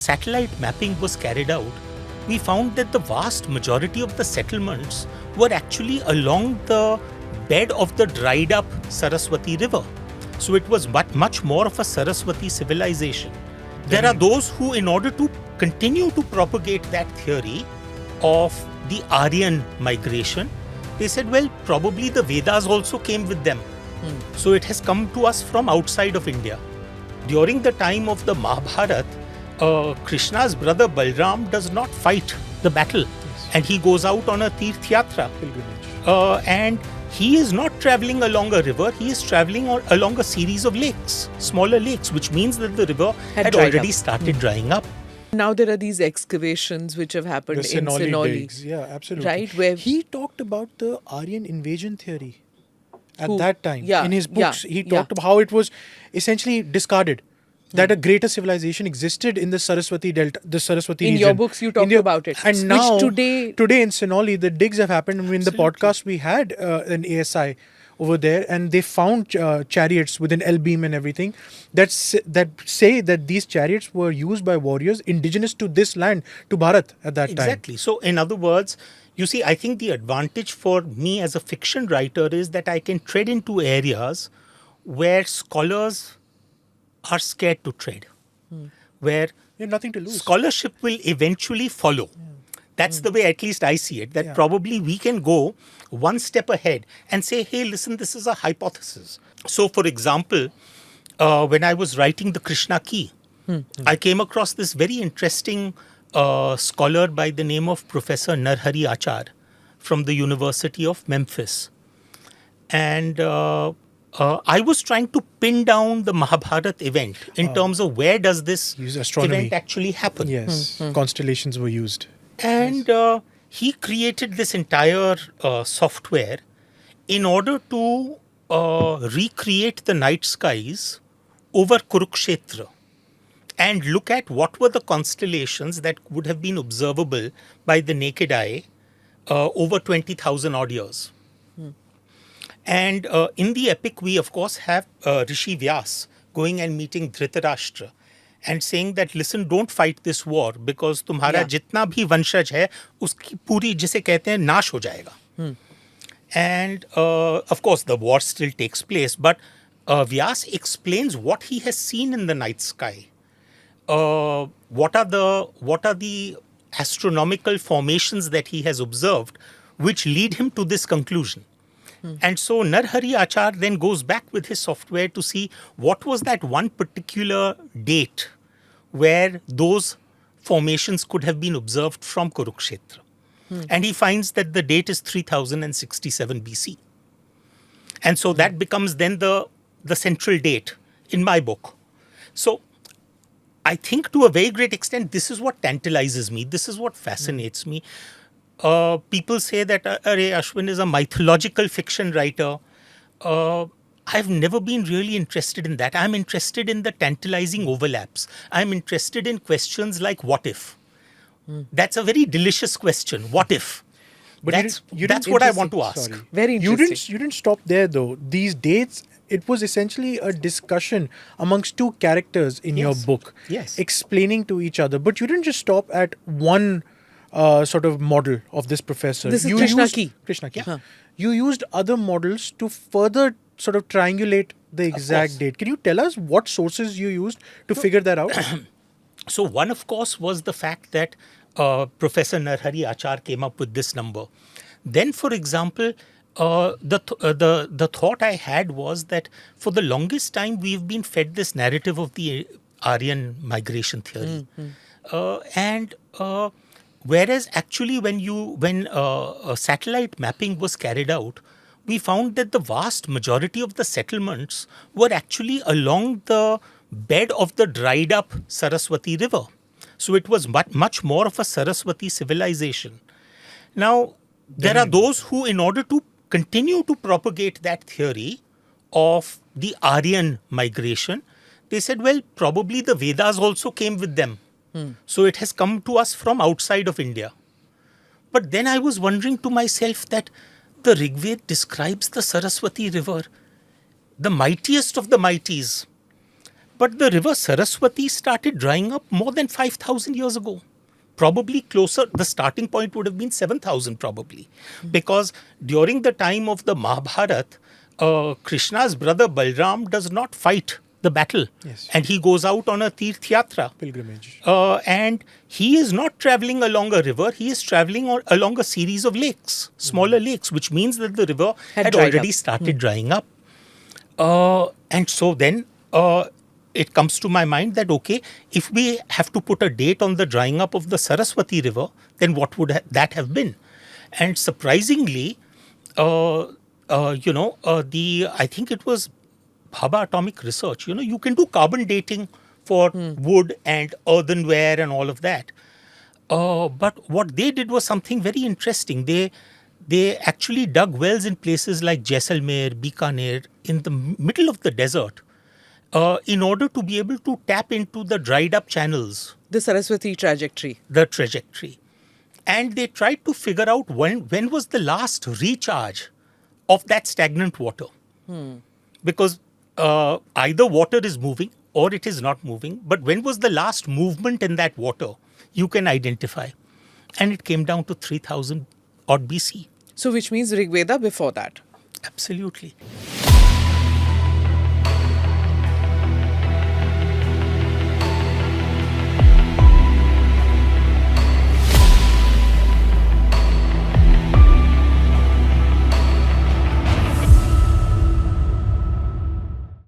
Satellite mapping was carried out, we found that the vast majority of the settlements were actually along the bed of the dried up Saraswati River. So it was much more of a Saraswati civilization. There are those who, in order to continue to propagate that theory of the Aryan migration, they said, well, probably the Vedas also came with them. So it has come to us from outside of India. During the time of the Mahabharata, Krishna's brother Balram does not fight the battle, and he goes out on a teerth yatra. And he is not traveling along a river, he is traveling along a series of lakes, smaller lakes, which means that the river had already started drying up. Now there are these excavations which have happened in Sinoli. Digs. Yeah, absolutely. Right, where he talked about the Aryan Invasion Theory at Who? that time. Yeah, In his books, yeah, he talked about how it was essentially discarded. That a greater civilization existed in the Saraswati Delta, the Saraswati region. In your books, you talked about it. And now, today in Sinoli, the digs have happened. In the podcast, we had an ASI over there, and they found chariots with an L beam and everything that say that these chariots were used by warriors indigenous to this land, to Bharat at that time. Exactly. So, in other words, you see, I think the advantage for me as a fiction writer is that I can tread into areas where scholars are scared to tread, where You have nothing to lose. scholarship will eventually follow. That's the way at least I see it, that probably we can go one step ahead and say, hey, listen, this is a hypothesis. So, for example, when I was writing the Krishna Key, I came across this very interesting scholar by the name of Professor Narhari Achar from the University of Memphis. And I was trying to pin down the Mahabharata event in terms of where does this Use astronomy. event actually happen. Yes, constellations were used. And he created this entire software in order to recreate the night skies over Kurukshetra and look at what were the constellations that would have been observable by the naked eye over 20,000 odd years. And in the epic, we of course have Rishi Vyas going and meeting Dhritarashtra and saying that, listen, don't fight this war because तुम्हारा जितना भी वंशज है उसकी पूरी जिसे कहते हैं नाश हो जाएगा. And of course the war still takes place, but Vyas explains what he has seen in the night sky. What are the astronomical formations that he has observed which lead him to this conclusion. And so Narhari Achar then goes back with his software to see what was that one particular date where those formations could have been observed from Kurukshetra. And he finds that the date is 3067 BC. And so that becomes then the central date in my book. So I think to a very great extent, this is what tantalizes me. This is what fascinates me. People say that Ashwin is a mythological fiction writer. I've never been really interested in that. I'm interested in the tantalizing overlaps. I'm interested in questions like what if? That's a very delicious question. What if? But that's what I want to ask. Sorry. Very interesting. You didn't stop there though. These dates, it was essentially a discussion amongst two characters in your book. Yes. Explaining to each other. But you didn't just stop at one sort of model of this professor. This is Krishna Ki. Krishna Ki. You used other models to further sort of triangulate the exact date. Can you tell us what sources you used to figure that out? So one, of course, was the fact that Professor Narhari Achar came up with this number. Then, for example, the thought I had was that for the longest time we've been fed this narrative of the Aryan migration theory, and whereas actually when satellite mapping was carried out, we found that the vast majority of the settlements were actually along the bed of the dried up Saraswati River. So it was much more of a Saraswati civilization. Now, there are those who, in order to continue to propagate that theory of the Aryan migration, they said, well, probably the Vedas also came with them. So it has come to us from outside of India. But then I was wondering to myself that the Rigveda describes the Saraswati River, the mightiest of the mighties, But the river Saraswati started drying up more than 5,000 years ago. Probably closer, the starting point would have been 7,000 probably. Because during the time of the Mahabharata, Krishna's brother Balram does not fight the battle. Yes. And he goes out on a teerth yatra. Pilgrimage. And he is not traveling along a river, he is traveling along a series of lakes, smaller lakes, which means that the river had dried already up. started drying up. And so then it comes to my mind that, okay, if we have to put a date on the drying up of the Saraswati River, then what would that have been? And surprisingly, I think it was Bhabha Atomic Research. You can do carbon dating for wood and earthenware and all of that. But what they did was something very interesting. They actually dug wells in places like Jaisalmer, Bikaner, in the middle of the desert, in order to be able to tap into the dried up channels, The Saraswati trajectory. the trajectory. And they tried to figure out when was the last recharge of that stagnant water. Because either water is moving or it is not moving. But when was the last movement in that water, you can identify. And it came down to 3,000 odd BC. So which means Rigveda before that. Absolutely.